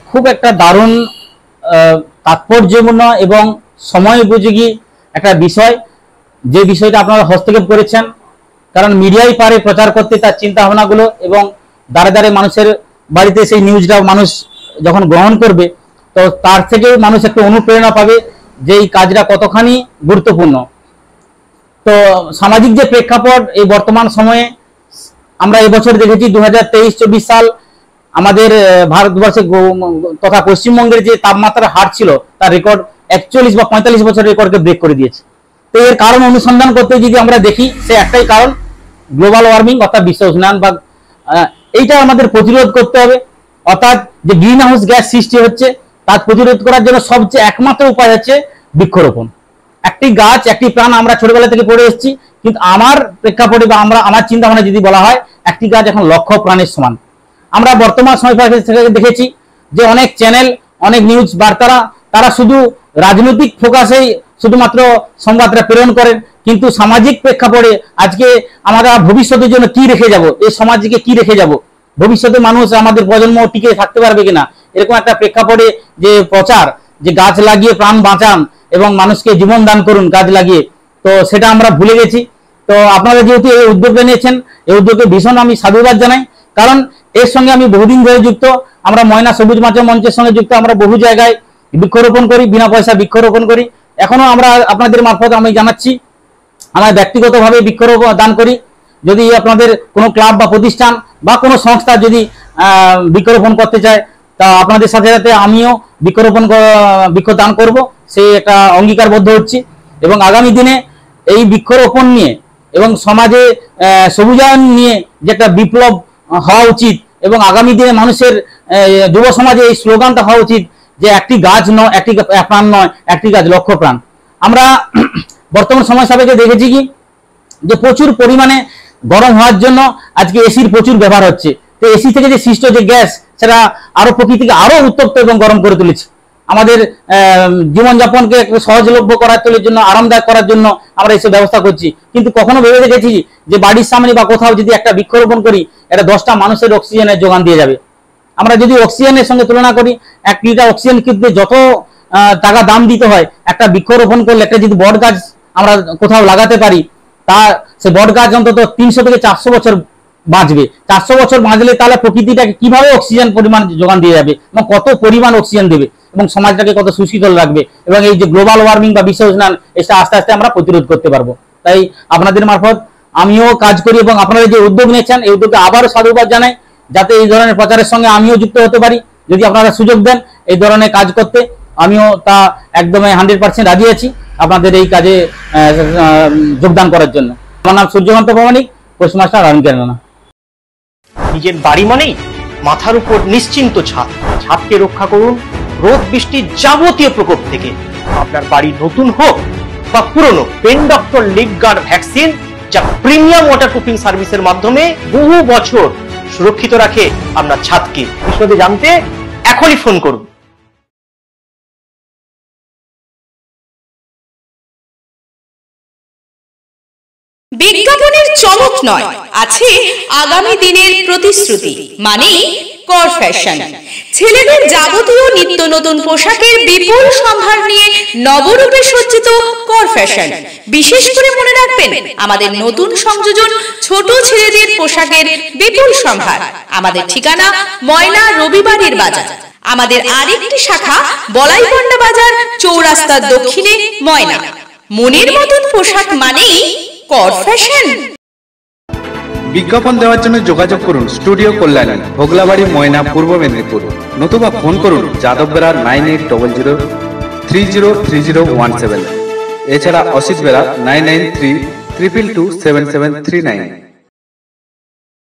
খুব একটা দারুণ তাৎপর্যপূর্ণ এবং সময় উপযোগী একটা বিষয়, যে বিষয়টা আপনারা হস্তক্ষেপ করেছেন। কারণ মিডিয়াই পারে প্রচার করতে তার চিন্তা ভাবনাগুলো, এবং দ্বারে দ্বারে মানুষের বাড়িতে সেই নিউজটা মানুষ যখন গ্রহণ করবে, তো তার থেকে মানুষ একটু অনুপ্রেরণা পাবে যে এই কাজটা কতখানি গুরুত্বপূর্ণ। তো সামাজিক যে প্রেক্ষাপট এই বর্তমান সময়ে আমরা এবছর দেখেছি 2023-24 সাল আমাদের ভারতবর্ষে তথা পশ্চিমবঙ্গের যে তাপমাত্রার হার ছিল তার রেকর্ড 41 বা 45 বছর রেকর্ডকে ব্রেক করে দিয়েছে। তো এর কারণ অনুসন্ধান করতে যদি আমরা দেখি, সে একটাই কারণ, গ্লোবাল ওয়ার্মিং অর্থাৎ বিশ্ব উষ্ণায়ন, বা এইটা আমাদের প্রতিরোধ করতে হবে। অর্থাৎ যে গ্রিন হাউস গ্যাস সৃষ্টি হচ্ছে তার প্রতিরোধ করার জন্য সবচেয়ে একমাত্র উপায় হচ্ছে বৃক্ষরোপণ। একটি গাছ একটি প্রাণ আমরা ছোটবেলা থেকে পড়ে এসেছি, কিন্তু আমার প্রেক্ষাপটে বা আমার চিন্তা ভাবনা যদি বলা হয়, একটি গাছ এখন লক্ষ প্রাণের সমান। আমরা বর্তমান সময় থেকে দেখেছি যে অনেক চ্যানেল, অনেক নিউজ বার্তারা তারা শুধু রাজনৈতিক ফোকাসেই শুধুমাত্র সংবাদটা প্রেরণ করেন, কিন্তু সামাজিক প্রেক্ষাপটে আজকে আমরা ভবিষ্যতের জন্য কি রেখে যাব, এই সমাজকে কি রেখে যাব, ভবিষ্যতে মানুষ আমাদের প্রজন্ম টিকে থাকতে পারবে কিনা, এরকম একটা প্রেক্ষাপটে যে প্রচার, যে গাছ লাগিয়ে প্রাণ বাঁচান এবং মানুষকে জীবন দান করুন গাছ লাগিয়ে, তো সেটা আমরা ভুলে গেছি। তো আপনারা যেহেতু এই উদ্যোগটা নিয়েছেন, এই উদ্যোগে ভীষণ আমি সাধুবাদ জানাই। কারণ এর সঙ্গে আমি বহুদিন ধরে যুক্ত, আমরা ময়না সবুজ মাচা মঞ্চের সঙ্গে যুক্ত, আমরা বহু জায়গায় বৃক্ষরোপণ করি, বিনা পয়সা বৃক্ষরোপণ করি। এখনো আমরা আপনাদের মারফত আমি জানাচ্ছি, আমরা ব্যক্তিগতভাবে বৃক্ষরোপণ দান করি। যদি আপনাদের কোনো ক্লাব বা প্রতিষ্ঠান বা কোনো সংস্থা যদি বৃক্ষরোপণ করতে চায়, তা আপনাদের সাথে সাথে আমিও বৃক্ষ দান করব, সেই একটা অঙ্গীকারবদ্ধ হচ্ছি। এবং আগামী দিনে এই বৃক্ষরোপণ নিয়ে এবং সমাজে সবুজায়ন নিয়ে যে একটা বিপ্লব হওয়া উচিত, এবং আগামী দিনে মানুষের যুব সমাজে এই স্লোগানটা হওয়া উচিত যে একটি গাছ নয়, একটি প্রাণ নয়, একটি গাছ লক্ষ প্রাণ। আমরা বর্তমান সময় সাপেক্ষে দেখেছি কি যে প্রচুর পরিমাণে গরম হওয়ার জন্য আজকে এসির প্রচুর ব্যবহার হচ্ছে। তো এসি থেকে যে সৃষ্ট যে গ্যাস, সেটা আরো প্রকৃতিকে আরো উত্তপ্ত এবং গরম করে তুলেছে। আমাদের জীবনযাপনকে সহজলভ্য করার জন্য, আরামদায়ক করার জন্য আমরা এসব ব্যবস্থা করছি, কিন্তু কখনো ভেবে দেখেছি যে বাড়ির সামনে বা কোথাও যদি একটা বৃক্ষরোপণ করি, এটা 10টা মানুষের অক্সিজেনের যোগান দিয়ে যাবে। আমরা যদি অক্সিজেনের সঙ্গে তুলনা করি, 1 লিটার অক্সিজেন কিনতে যত টাকা দাম দিতে হয়, একটা বৃক্ষরোপণ করলে, একটা যদি বট গাছ আমরা কোথাও লাগাতে পারি, তা সে বট গাছ অন্তত 300 থেকে 400 বছর বাঁচবে। 400 বছর বাঁচলে তাহলে প্রকৃতিটাকে কিভাবে অক্সিজেন পরিমাণ যোগান দিয়ে যাবে এবং কত পরিমাণ অক্সিজেন দেবে, এবং সমাজটাকে কত সুশীতল রাখবে, এবং এই যে গ্লোবাল ওয়ার্মিং বা বিশ্ব উষ্ণায়ন, এটা আস্তে আস্তে আমরা প্রতিরোধ করতে পারবো। তাই আপনাদের মারফত আমিও কাজ করি, এবং আপনারা যে উদ্যোগ নিয়েছেন এই উদ্যোগে আবারও সাধুবাদ জানাই, যাতে এই ধরনের প্রচারের সঙ্গে আমিও যুক্ত হতে পারি। যদি আপনারা সুযোগ দেন এই ধরনের কাজ করতে, আমিও তা একদমই 100% রাজি আছি আপনাদের এই কাজে যোগদান করার জন্য। আমার নাম সূর্যকান্ত প্রামাণিক, পোস্টমাস্টার রামকেরানা। নিজের বাড়ি মানেই মাথার উপর নিশ্চিন্ত ছাদ। ছাদকে রক্ষা করুন রোদ বৃষ্টির যাবতীয় প্রকোপ থেকে। আপনার বাড়ি নতুন হোক বা পুরনো, pen doctor leak guard vaccine, যা প্রিমিয়াম ওয়াটারপ্রুফিং সার্ভিসের মাধ্যমে বহু বছর সুরক্ষিত রাখে আপনার ছাদকে। বিশদে জানতে এখনই ফোন করুন। বিজ্ঞাপনের চমক নয়, আছে আগামী দিনের প্রতিশ্রুতি, মানে কর ফ্যাশন। ছেলেদের যাবতীয় নিত্য নতুন পোশাকের বিপুল সম্ভার নিয়ে নবরূপে সজ্জিত কর ফ্যাশন। বিশেষ করে মনে রাখবেন, আমাদের নতুন সংযোজন ছোট ছেলেদের পোশাকের বিপুল সম্ভার। আমাদের ঠিকানা ময়না রবিবারের বাজার। আমাদের আরেকটি শাখা বলাইপন্ডা বাজার, চৌরাস্তার দক্ষিণে ময়না। মনের মতন পোশাক মানেই কর ফ্যাশন। বিজ্ঞাপন দেওয়ার জন্য যোগাযোগ করুন স্টুডিও কল্যাণী, ভোগলাবাড়ি, ময়না, পূর্ব মেদিনীপুর। নতুবা ফোন করুন যাদববেড়া 9800303017। এছাড়া অসিত বেড়া 9932227739।